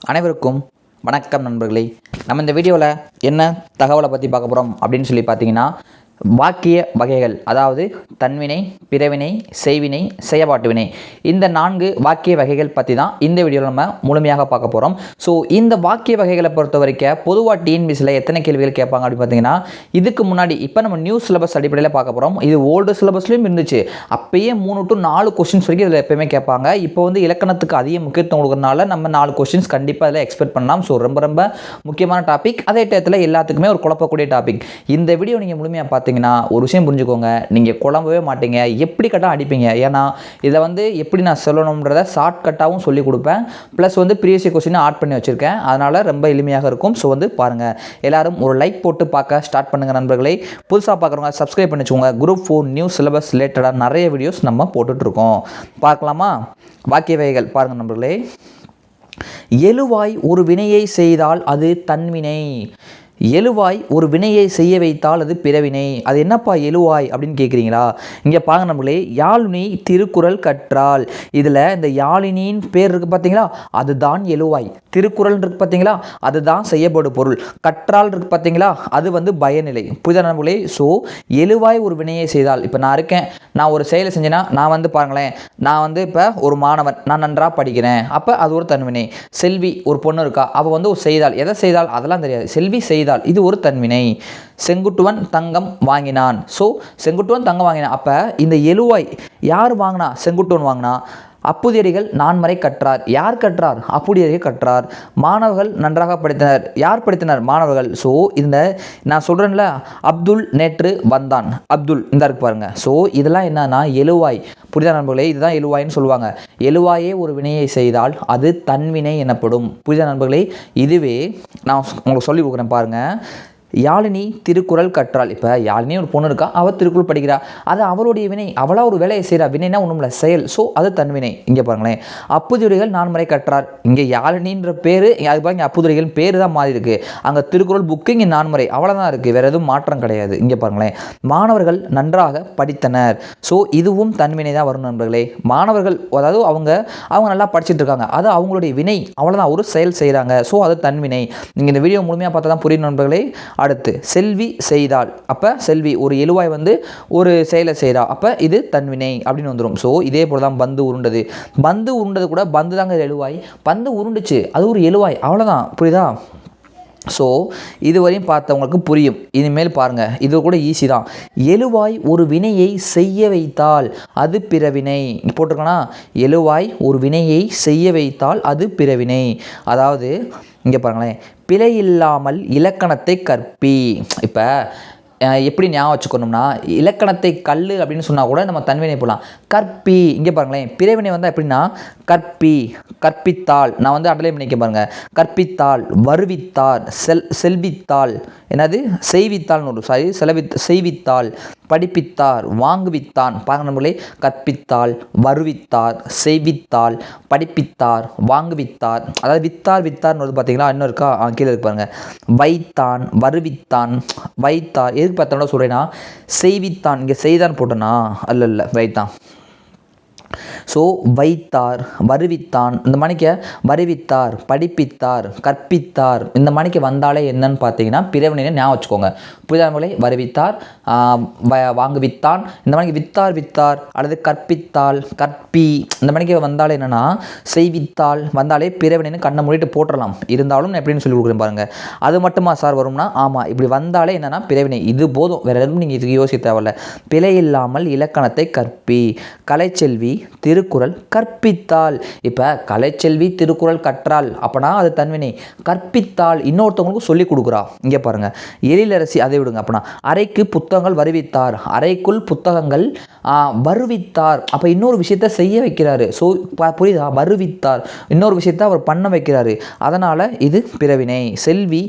அனைவருக்கும் வணக்கம் நண்பர்களே. நம்ம இந்த வீடியோவில் என்ன தகவலை பற்றி பார்க்க போகிறோம் அப்படின்னு சொல்லி பார்த்தீங்கன்னா, வாக்கிய வகைகள், அதாவது தன்வினை, பிறவினை, செய்வினை, செயற்பாட்டு வினை, இந்த 4 வாக்கிய வகைகள் பற்றி தான் இந்த வீடியோவில் நம்ம முழுமையாக பார்க்க போகிறோம். ஸோ இந்த வாக்கிய வகைகளை பொறுத்த வரைக்கும் பொதுவாக டிஎன்பிஎஸ்சியில் எத்தனை கேள்விகள் கேட்பாங்க அப்படின்னு பார்த்தீங்கன்னா, இதுக்கு முன்னாடி இப்போ நம்ம நியூ சிலபஸ் அடிப்படையில் பார்க்க போகிறோம். இது ஓல்டு சிலபஸ்லையும் இருந்துச்சு. அப்பயே 3 to 4 கொஸ்டின்ஸ் வரைக்கும் இதில் எப்பயுமே கேட்பாங்க. இப்போ வந்து இலக்கணத்துக்கு அதிக முக்கியத்துவம் கொடுக்கறதுனால நம்ம 4 கொஸ்டின்ஸ் கண்டிப்பாக இதில் எக்ஸ்பெக்ட் பண்ணலாம். ஸோ ரொம்ப ரொம்ப முக்கியமான டாபிக், அதே டயத்தில் எல்லாத்துக்குமே ஒரு குழப்பக்கூடிய டாபிக். இந்த வீடியோ நீங்கள் முழுமையாக பார்த்தீங்கன்னா ஒரு விஷயம் புரிஞ்சுக்கோங்க, நீங்கள் குழம்பவே மாட்டீங்க, எப்படி கட்டாக அடிப்பீங்க. ஏன்னா இதை வந்து எப்படி நான் சொல்லணுன்றதை ஷார்ட்கட்டாகவும் சொல்லி கொடுப்பேன். ப்ளஸ் வந்து ப்ரீவியஸ் கொஸ்டினை ஆட் பண்ணி வச்சுருக்கேன், அதனால் ரொம்ப எளிமையாக இருக்கும். ஸோ வந்து பாருங்கள், எல்லாரும் ஒரு லைக் போட்டு பார்க்க ஸ்டார்ட் பண்ணுங்கள் நண்பர்களே. புதுசாக பார்க்குறவங்க சப்ஸ்கிரைப் பண்ணி வச்சுக்கோங்க. குரூப் 4 நியூ சிலபஸ் ரிலேட்டடாக நிறைய வீடியோஸ் நம்ம போட்டுட்ருக்கோம். பார்க்கலாமா? வாக்கிய வகைகள் பாருங்கள் நண்பர்களே. எழுவாய் ஒரு வினையை செய்தால் அது தன்வினை. எழுவாய் ஒரு வினையை செய்ய வைத்தால் அது பிறவினை. அது என்னப்பா எழுவாய் அப்படின்னு கேட்குறீங்களா? இங்கே பாருங்க நம்மளே, யாழினி திருக்குறள் கற்றால். இதில் இந்த யாழினின் பேர் இருக்குது பார்த்தீங்களா, அதுதான் எழுவாய். திருக்குறள் இருக்குது பார்த்தீங்களா, அதுதான் செய்யப்படும் பொருள். கற்றால் இருக்குது பார்த்தீங்களா, அது வந்து பயனிலை. புரியுதா நம்மளே? ஸோ எழுவாய் ஒரு வினையை செய்தால், இப்போ நான் இருக்கேன், நான் ஒரு செயலை செஞ்சேன்னா, நான் வந்து பாருங்களேன், நான் வந்து இப்போ ஒரு மாணவன், நான் நன்றாக படிக்கிறேன், அப்போ அது ஒரு தன்வினை. செல்வி ஒரு பொண்ணு இருக்கா, அவள் வந்து ஒரு செய்தால், எதை செய்தால் அதெல்லாம் தெரியாது, செல்வி செய்தால், இது ஒரு தன்வினை. செங்குட்டுவன் தங்கம் வாங்கினான். ஸோ செங்குட்டுவன் தங்கம் வாங்கினான், அப்போ இந்த எழுவாய் யார் வாங்கினா? செங்குட்டுவன் வாங்கினா. அப்புதியடிகள் நான்மறை கற்றார். யார் கற்றார்? அப்புதியடிகள் கற்றார். மாணவர்கள் நன்றாக படித்தனர். யார் படித்தனர்? மாணவர்கள். ஸோ இந்த நான் சொல்கிறேன்ல, அப்துல் நேற்று வந்தான். அப்துல் இந்த இருக்கு பாருங்க. ஸோ இதெல்லாம் என்னன்னா எழுவாய். புரிதா நண்பர்களே? இதுதான் எழுவாயின்னு சொல்லுவாங்க. எழுவாயே ஒரு வினையை செய்தால் அது தன்வினை எனப்படும். புரிதா நண்பர்களே? இதுவே நான் உங்களுக்கு சொல்லி கொடுக்குறேன் பாருங்கள். யாழினி திருக்குறள் கற்றாள். இப்போ யாழினி ஒரு பொண்ணு இருக்கா, அவள் திருக்குறள் படிக்கிறா, அது அவளுடைய வினை, அவளாக ஒரு வேலையை செய்கிறா. வினைனா ஒன்றும் இல்லை, செயல். ஸோ அது தன்வினை. இங்கே பாருங்களேன், அப்புதியடிகள் நான்மறை கற்றார். இங்கே யாழினின்ற பேர், அது பாருங்க அப்புதியடிகள் பேர் தான் மாறி இருக்குது. அங்கே திருக்குறள் புக்கு, இங்கே நான்மறை, அவ்வளோதான் இருக்குது, வேறு எதுவும் மாற்றம் கிடையாது. இங்கே பாருங்களேன், மாணவர்கள் நன்றாக படித்தனர். ஸோ இதுவும் தன்வினை தான் வரும் நண்பர்களே. மாணவர்கள், அதாவது அவங்க நல்லா படிச்சுட்டு இருக்காங்க, அது அவங்களுடைய வினை, அவ்வளோதான், ஒரு செயல் செய்கிறாங்க. ஸோ அது தன்வினை. நீங்கள் இந்த வீடியோ முழுமையாக பார்த்தா தான் புரியும் நண்பர்களே. அடுத்து செல்வி செய்தால். அப்போ செல்வி ஒரு எழுவாய் வந்து ஒரு செயலை செய்கிறா, அப்போ இது தன்வினை அப்படின்னு வந்துடும். ஸோ இதே போல தான் பந்து உருண்டது. பந்து உருண்டது கூட பந்து தாங்க எழுவாய். பந்து உருண்டுச்சு, அது ஒரு எழுவாய், அவ்வளோதான். புரியுதா? ஸோ இதுவரையும் பார்த்தவங்களுக்கு புரியும். இனிமேல் பாருங்கள், இது கூட ஈஸி தான். எழுவாய் ஒரு வினையை செய்ய வைத்தால் அது பிறவினை. போட்டிருக்கோன்னா, எழுவாய் ஒரு வினையை செய்ய வைத்தால் அது பிறவினை. அதாவது இங்கே பாருங்களேன், பிழை இல்லாமல் இலக்கணத்தை கற்பி. இப்போ எப்படி ஞாபகம் வச்சுக்கணும்னா, இலக்கணத்தை கல் அப்படின்னு சொன்னால் கூட நம்ம தன்வினை போடலாம். கற்பி. இங்கே பாருங்களேன், பிறவினை வந்தால் எப்படின்னா, கற்பி, கற்பித்தால். நான் வந்து அடலை பண்ணிக்க பாருங்கள். கற்பித்தால், வருவித்தார், செல்வித்தால், என்னது செய்வித்தால்னு ஒரு செய்வித்தால், படிப்பித்தார், வாங்குவித்தான். பாருங்க நம்மளே, கற்பித்தால், வருவித்தார், செய்வித்தால், படிப்பித்தார், வாங்குவித்தார். அதாவது வித்தார்னு வருது பார்த்தீங்களா, இன்னும் இருக்கா, கீழே இருக்கு பாருங்க. வைத்தான், வருவித்தான், வைத்தார். எதுக்கு பார்த்தோம்னா சொல்கிறேன்னா, செய்வித்தான், இங்கே செய்தான் போட்டோன்னா, அல்ல வைத்தான். ஸோ வைத்தார், வருவித்தான், இந்த மணிக்க வருவித்தார், படிப்பித்தார், கற்பித்தார், இந்த மணிக்கு வந்தாலே என்னன்னு பார்த்தீங்கன்னா பிறவினை ஞாபகம் வச்சுக்கோங்க. புரிதாமலே, வருவித்தார், வாங்குவித்தான், இந்த மணிக்கு வித்தார் அல்லது கற்பித்தால், கற்பி, இந்த மணிக்கு வந்தாலே என்னென்னா செய்வித்தால் வந்தாலே பிறவினைன்னு கண்ணை மூடிட்டு போட்டுடலாம். இருந்தாலும் எப்படின்னு சொல்லி கொடுக்குறேன் பாருங்கள். அது மட்டுமா சார் வரும்னா, ஆமாம், இப்படி வந்தாலே என்னென்னா பிறவினை, இது போதும், வேறு எதுவும் நீங்கள் இதுக்கு யோசிக்க தேவையில்ல. பிழை இல்லாமல் இலக்கணத்தை கற்பி. கலைச்செல்வி திருக்குறள் கற்பித்தால். இப்போ கலைச்செல்வி திருக்குறள் கற்றால், அப்போனா அது தன்வினை. கற்பித்தால் இன்னொருத்தவங்களுக்கு சொல்லிக் கொடுக்குறா. இங்கே பாருங்கள், எழிலரசி, அதை விடுங்க. அப்போனா அறைக்கு புத்தகங்கள் வருவித்தார், அறைக்குள் புத்தகங்கள் வருவித்தார். அப்போ இன்னொரு விஷயத்த செய்ய வைக்கிறாரு. ஸோ புரியுதா? வருவித்தார், இன்னொரு விஷயத்த அவர் பண்ண வைக்கிறாரு, அதனால் இது பிறவினை. செல்வி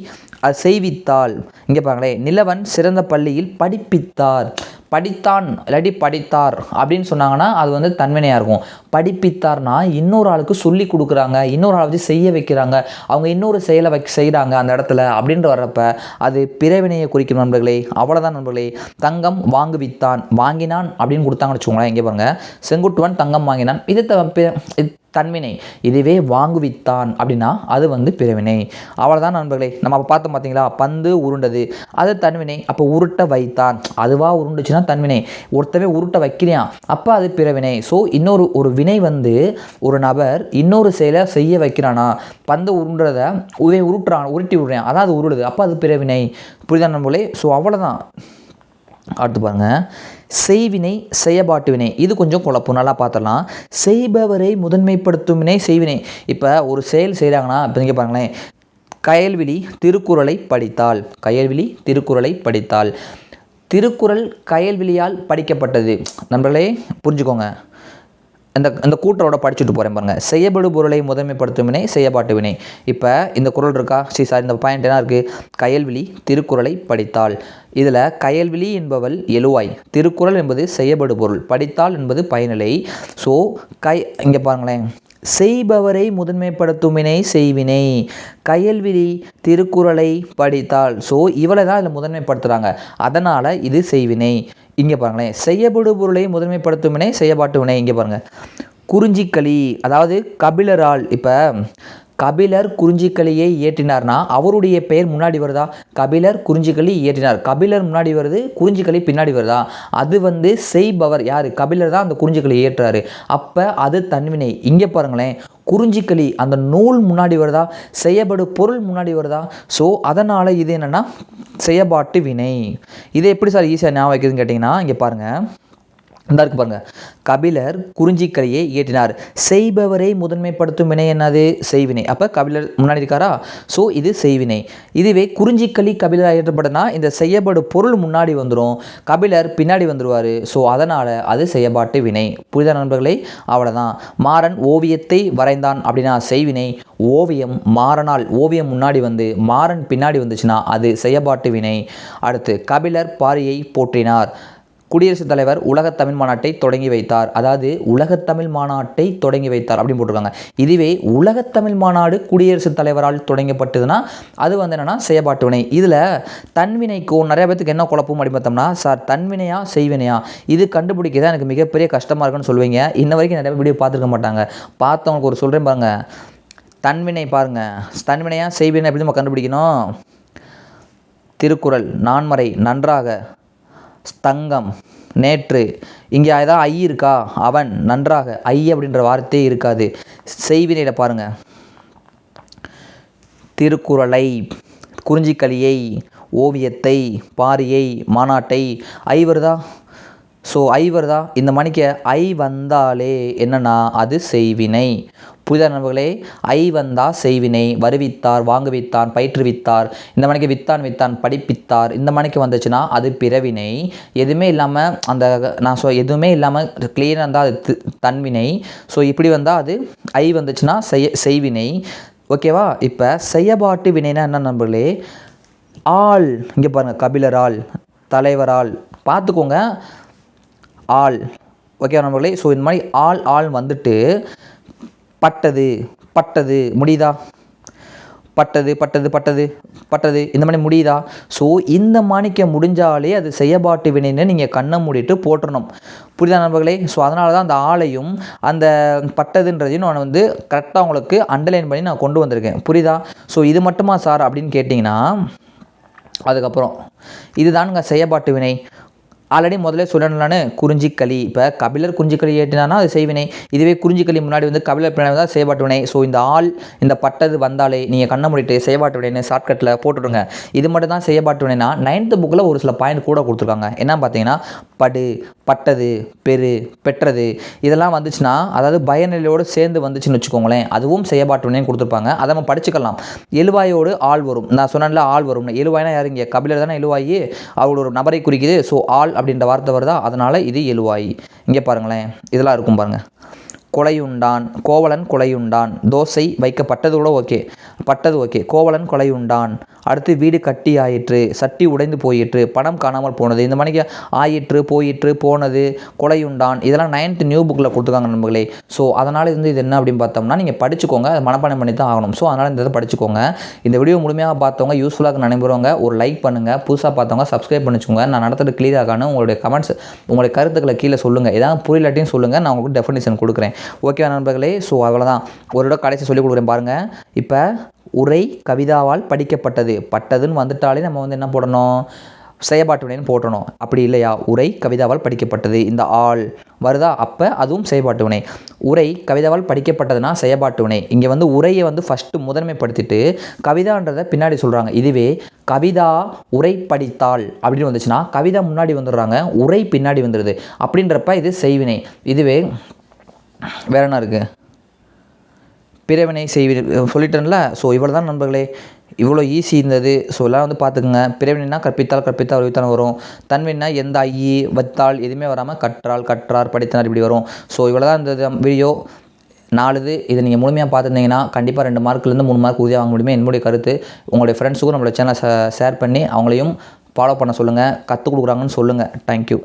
அது செய்வித்தால். இங்கே பாருங்களேன், நிலவன் சிறந்த பள்ளியில் படிப்பித்தார். படித்தான் இல்லாட்டி படித்தார் அப்படின்னு சொன்னாங்கன்னா அது வந்து தன்வினையாக இருக்கும். படிப்பித்தார்னா இன்னொரு ஆளுக்கு சொல்லி கொடுக்குறாங்க, இன்னொரு ஆளை வச்சு செய்ய வைக்கிறாங்க, அவங்க இன்னொரு செயலை செய்கிறாங்க அந்த இடத்துல அப்படின்ற வர்றப்ப அது பிறவினையை குறிக்கும் நண்பர்களே. அவ்வளோதான் நண்பர்களே. தங்கம் வாங்குவித்தான், வாங்கினான் அப்படின்னு கொடுத்தாங்கன்னு வச்சுக்கோங்களேன். இங்கே பாருங்கள், செங்குட்டுவன் தங்கம் வாங்கினான், இது தன்வினை. இதுவே வாங்குவித்தான் அப்படின்னா அது வந்து பிறவினை. அவ்வளோதான் நண்பர்களே. நம்ம அப்போ பார்த்தோம் பார்த்தீங்களா, பந்து உருண்டது அது தன்வினை. அப்போ உருட்ட வைத்தான் அதுவாக உருண்டுச்சுன்னா தன்வினை. ஒருத்தவே உருட்ட வைக்கிறியான் அப்போ அது பிறவினை. ஸோ ஒரு வினை வந்து ஒரு நபர் இன்னொரு செயலை செய்ய வைக்கிறானா, பந்து உருண்டுறத உருட்டி விடுறான் அதான் அது உருளுது அப்போ அது பிறவினை. புரியுதா நண்பர்களே? ஸோ அவ்வளோதான். அடுத்து பாருங்கள், செய்வினை செயபாட்டு வினை. இது கொஞ்சம் குழப்பம், நல்லா பார்த்துடலாம். செய்பவரை முதன்மைப்படுத்தும் வினை செய்வினை. இப்போ ஒரு செயல் செய்கிறாங்கன்னா, இப்போ நீங்கள் பாருங்களேன், கயல்விழி திருக்குறளை படித்தால், கயல்விழி திருக்குறளை படித்தால், திருக்குறள் கயல்விழியால் படிக்கப்பட்டது. நண்பர்களே புரிஞ்சுக்கோங்க, இந்த கூற்றோட படிச்சுட்டு போகிறேன் பாருங்கள். செய்யப்படு பொருளை முதன்மைப்படுத்தும் வினை செயபாட்டு வினை. இப்போ இந்த குறள் இருக்கா, இந்த பாயிண்ட் என்ன இருக்குது, கயல்விழி திருக்குறளை படித்தால். இதில் கயல்விழி என்பவள் எழுவாய், திருக்குறள் என்பது செய்யப்படு பொருள், படித்தால் என்பது பயனிலை. ஸோ இங்கே பாருங்களேன், செய்பவரை முதன்மைப்படுத்தும் வினை செய்வினை, கயல்விழி திருக்குறளை படித்தால். ஸோ இவளை தான் இதில் முதன்மைப்படுத்துகிறாங்க, அதனால் இது செய்வினை. இங்கே பாருங்களேன், செய்யப்படு பொருளை முதன்மைப்படுத்தும் வினை செயபாட்டு வினை. இங்கே பாருங்கள், குறிஞ்சிக்களி அதாவது கபிலரால். இப்போ கபிலர் குறிஞ்சிக்களியை இயற்றினார்னா அவருடைய பெயர் முன்னாடி வருதா, கபிலர் குறிஞ்சிக்களி இயற்றினார், கபிலர் முன்னாடி வருது, குறிஞ்சிக்களி பின்னாடி வருதா, அது வந்து செய்பவர் யார், கபிலர் தான் அந்த குறிஞ்சிக்களி இயற்றுறாரு, அப்போ அது தன்வினை. இங்கே பாருங்களேன், குறிஞ்சிக்களி அந்த நூல் முன்னாடி வருதா, செய்யப்படு பொருள் முன்னாடி வருதா. ஸோ அதனால் இது என்னென்னா செயபாட்டு வினை. இதை எப்படி சார் ஈஸியாக ஞாபகம் வைக்கிறதுன்னு கேட்டிங்கன்னா, இங்கே பாருங்கள், இந்த இருக்கு பாருங்கள், கபிலர் குறிஞ்சிக்களியை இயற்றினார், செய்பவரை முதன்மைப்படுத்தும் வினை என்னது, செய்வினை. அப்போ கபிலர் முன்னாடி இருக்காரா, ஸோ இது செய்வினை. இதுவே குறிஞ்சிக்களி கபிலர் இயற்றப்படுனா இந்த செய்யப்படு பொருள் முன்னாடி வந்துடும், கபிலர் பின்னாடி வந்துடுவார். ஸோ அதனால் அது செயபாட்டு வினை. புரியுதா நண்பர்களே? அவ்வளோதான். மாறன் ஓவியத்தை வரைந்தான் அப்படின்னா செய்வினை. ஓவியம் மாறனால் ஓவியம் முன்னாடி வந்து மாறன் பின்னாடி வந்துச்சுன்னா அது செயபாட்டு வினை. அடுத்து, கபிலர் பாரியை போற்றினார், குடியரசுத் தலைவர் உலகத் தமிழ் மாநாட்டை தொடங்கி வைத்தார், அதாவது உலகத் தமிழ் மாநாட்டை தொடங்கி வைத்தார் அப்படின்னு போட்டிருக்காங்க. இதுவே உலகத் தமிழ் மாநாடு குடியரசுத் தலைவரால் தொடங்கப்பட்டதுன்னா அது வந்து என்னென்னா செயபாட்டு வினை. இதில் தன்வினைக்கும் நிறைய பேத்துக்கு என்ன குழப்பம் அப்படின்னு பார்த்தோம்னா, சார் தன்வினையா செய்வினையா இது கண்டுபிடிக்க தான் எனக்கு மிகப்பெரிய கஷ்டமாக இருக்குன்னு சொல்லுவீங்க. இன்ன வரைக்கும் நிறைய வீடியோ பார்த்துருக்க மாட்டாங்க. பார்த்தவங்களுக்கு ஒரு சொல்கிறேன் பாருங்கள், தன்வினை பாருங்கள், தன்வினையா செய்வினை எப்படி நம்ம கண்டுபிடிக்கணும். திருக்குறள் நான்மறை நன்றாக, தங்கம் நேற்று, இங்கே ஏதாவது ஐ இருக்கா, அவன் நன்றாக, ஐ அப்படின்ற வார்த்தையே இருக்காது. செய்வினையில் பாருங்கள், திருக்குறளை, குறிஞ்சிக்களியை, ஓவியத்தை, பாரியை, மாநாட்டை, ஐ வருதா. ஸோ ஐ வருதா, இந்த மணிக்கு ஐ வந்தாலே என்னன்னா அது செய்வினை. புரிதா நண்பர்களே? ஐ வந்தா செய்வினை. வருவித்தார், வாங்குவித்தான், பயிற்றுவித்தார், இந்த மணிக்கு வித்தான் படிப்பித்தார், இந்த மணிக்கு வந்துச்சுன்னா அது பிறவினை. எதுவுமே இல்லாமல் அந்த எதுவுமே இல்லாமல் கிளியராக இருந்தால் அது தன்வினை. ஸோ இப்படி வந்தால் அது ஐ வந்துச்சுன்னா செய்வினை. ஓகேவா? இப்போ செயபாட்டு வினைனா என்ன நண்பர்களே, ஆள், இங்கே பாருங்கள், கபிலரால், தலைவரால், பார்த்துக்கோங்க, ஆள். ஓகே நண்பர்களே? ஸோ இந்த மாதிரி ஆள் வந்துட்டு பட்டது முடியுதா, பட்டது இந்த மாதிரி முடியுதா. ஸோ இந்த மாணிக்க முடிஞ்சாலே அது செயபாட்டு வினைன்னு நீங்கள் கண்ணை மூடிட்டு போட்டுறணும். புரியுதா நண்பர்களே? ஸோ அதனால தான் அந்த ஆளையும் அந்த பட்டதுன்றதையும் நான் வந்து கரெக்டாக உங்களுக்கு அண்டர்லைன் பண்ணி நான் கொண்டு வந்திருக்கேன். புரியுதா? ஸோ இது மட்டுமா சார் அப்படின்னு கேட்டிங்கன்னா, அதுக்கப்புறம் இதுதானுங்க செயபாட்டு வினை. ஆல்ரெடி முதல்ல சொல்லணும் நான், குறிஞ்சிக்களி. இப்போ கபிலர் குறிஞ்சிக்களி ஏற்றினானா அது செய்வினை. இதுவே குறிஞ்சிக்களி முன்னாடி வந்து கபிலர் பின்னாடி தான் செயபாட்டு வினை. ஸோ இந்த ஆள் இந்த பட்டது வந்தாலே நீங்கள் கண்ணை மூடிட்டு செயபாட்டு வினைன்னு ஷார்ட்கட்டில் போட்டுவிடுங்க. இது மட்டும் தான் செயபாட்டு வினைனா 9th புக்கில் ஒரு சில பாயிண்ட் கூட கொடுத்துருக்காங்க. என்ன பார்த்தீங்கன்னா, படு, பட்டது, பெற்றது இதெல்லாம் வந்துச்சுன்னா, அதாவது பயனிலையோடு சேர்ந்து வந்துச்சுன்னு வச்சுக்கோங்களேன், அதுவும் செயபாட்டு வினைன்னு கொடுத்துருப்பாங்க. அதை நம்ம படிச்சுக்கலாம். எழுவாயோடு ஆள் வரும். நான் சொன்னேன்ல ஆள் வரும். எழுவாய்னா யார், இங்கே கபிலர் தானே எழுவாயி, அவங்களோட ஒரு நபரை குறிக்குது. ஸோ ஆள் அப்படின்ற வார்த்தை வருதா, அதனால் இது எழுவாய். இங்கே பாருங்களேன், இதெல்லாம் இருக்கும் பாருங்கள். கொலையுண்டான், கோவலன் கொலையுண்டான், தோசை வைக்கப்பட்டது கூட ஓகே, பட்டது ஓகே, கோவலன் கொலையுண்டான், அடுத்து வீடு கட்டி ஆயிற்று, சட்டி உடைந்து போயிற்று, பணம் காணாமல் போனது, இந்த மாதிரிக்கு ஆயிற்று, போயிற்று, போனது, கொலையுண்டான், இதெல்லாம் 9th நியூ புக்கில் கொடுத்துருக்காங்க நண்பர்களே. ஸோ அதனால் இது என்ன அப்படின்னு பார்த்தோம்னா நீங்கள் படிச்சுக்கோங்க, அதை மனப்பாடம் பண்ணி தான் ஆகணும். ஸோ அதனால் இந்த இதை படிச்சுக்கோங்க. இந்த வீடியோ முழுமையாக பார்த்தவங்க யூஸ்ஃபுல்லாக நினைக்கிறவங்க ஒரு லைக் பண்ணுங்கள், புதுசாக பார்த்தவங்க சப்ஸ்கிரைப் பண்ணிச்சுக்கோங்க. நான் நடத்துகிற கிளியராகானு உங்களுடைய கமெண்ட்ஸ், உங்களுடைய கருத்துக்களை கீழே சொல்லுங்கள். ஏதாவது புரியலாட்டியும் சொல்லுங்கள், நான் உங்களுக்கு டெஃபினிஷன் கொடுக்குறேன். ஓகே நண்பர்களே. ஸோ அவ்வளோதான், ஒரு இடம் கடைசி சொல்லிக் கொடுக்குறேன் பாருங்கள். இப்போ உரை கவிதாவால் படிக்கப்பட்டது, பட்டதுன்னு வந்துட்டாலே நம்ம என்ன போடணும், செயற்பாட்டு வினைன்னு போட்டணும். அப்படி இல்லையா, உரை கவிதாவால் படிக்கப்பட்டது, இந்த ஆள் வருதா, அப்போ அதுவும் செயற்பாட்டு வினை. உரை கவிதாவால் படிக்கப்பட்டதுன்னா செயற்பாட்டு வினை. இங்கே உரையை ஃபஸ்ட்டு முதன்மைப்படுத்திட்டு கவிதான்றதை பின்னாடி சொல்கிறாங்க. இதுவே கவிதா உரை படித்தாள் அப்படின்னு வந்துச்சுன்னா கவிதா முன்னாடி வந்துடுறாங்க, உரை பின்னாடி வந்துடுது. அப்படின்றப்ப இது செய்வினை. இதுவே வேற என்ன இருக்குது, பிறவினை செய்வினை சொல்லிட்டேன்ல. ஸோ இவ்வளோ தான் நண்பர்களே, இவ்வளோ ஈஸி இருந்தது. ஸோ எல்லாம் பார்த்துக்குங்க. பிறவினா கற்பித்தால், கற்பித்தால் உரித்தால் வரும். தன்வினா எந்த ஐ வத்தால் எதுவுமே வராமல் கற்றால், கற்றார், படித்தனர் இப்படி வரும். ஸோ இவ்வளோ தான் இந்த வீடியோ 4. இதை நீங்கள் முழுமையாக பார்த்துருந்தீங்கன்னா கண்டிப்பாக 2 மார்க்லேருந்து 3 மார்க் உறுதியாக வாங்க முடியுமே என்னுடைய கருத்து. உங்களுடைய ஃப்ரெண்ட்ஸுக்கும் நம்மளோட சேனலை ஷேர் பண்ணி அவங்களையும் ஃபாலோ பண்ண சொல்லுங்கள், கற்றுக் கொடுக்குறாங்கன்னு சொல்லுங்கள். தேங்க்யூ.